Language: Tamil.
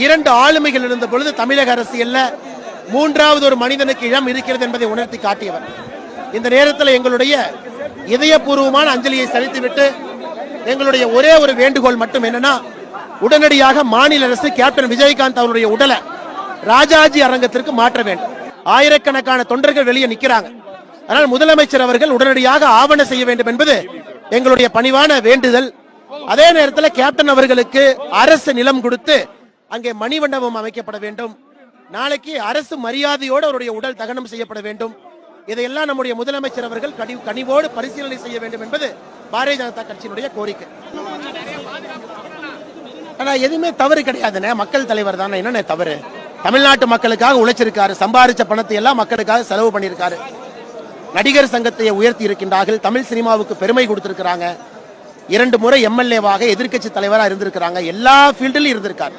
2 ஆளுமைகள் இருந்த பொழுது தமிழக அரசியல்ல மூன்றாவது ஒரு மனிதனுக்கு இடம் இருக்கிறது என்பதை உணர்த்தி காட்டியவர். இந்த நேரத்தில் எங்களுடைய இதயபூர்வமான அஞ்சலியை செலுத்திவிட்டு எங்களுடைய ஒரே ஒரு வேண்டுகோள் மட்டும் என்னன்னா, உடனடியாக மாநில அரசு கேப்டன் விஜயகாந்த் அவருடைய உடலை ராஜாஜி அரங்கத்திற்கு மாற்ற வேண்டும். ஆயிரக்கணக்கான தொண்டர்கள் வெளியே நிற்கிறாங்க. அதனால் முதலமைச்சர் அவர்கள் உடனடியாக ஆவணம் செய்ய வேண்டும் என்பது எங்களுடைய பணிவான வேண்டுதல். அதே நேரத்தில் கேப்டன் அவர்களுக்கு அரசு நிலம் கொடுத்து அங்கே மணிமண்டபம் அமைக்கப்பட வேண்டும். நாளைக்கு அரசு மரியாதையோடு அவருடைய உடல் தகனம் செய்யப்பட வேண்டும். இதையெல்லாம் நம்முடைய முதலமைச்சர் அவர்கள் கனிவோடு பரிசீலனை செய்ய வேண்டும் என்பது பாரதிய ஜனதா கட்சியினுடைய கோரிக்கை. ஆனா எதுவுமே தவறு கிடையாதுண்ணே, மக்கள் தலைவர் தானே, என்னென்ன தவறு? தமிழ்நாட்டு மக்களுக்காக உழைச்சிருக்காரு, சம்பாதிச்ச பணத்தை எல்லாம் மக்களுக்காக செலவு பண்ணியிருக்காரு. நடிகர் சங்கத்தை உயர்த்தி இருக்கின்றார்கள், தமிழ் சினிமாவுக்கு பெருமை கொடுத்திருக்கிறாங்க. 2 முறை எம்எல்ஏவாக எதிர்கட்சி தலைவராக இருந்திருக்கிறாங்க, எல்லா ஃபீல்டிலும் இருந்திருக்காரு.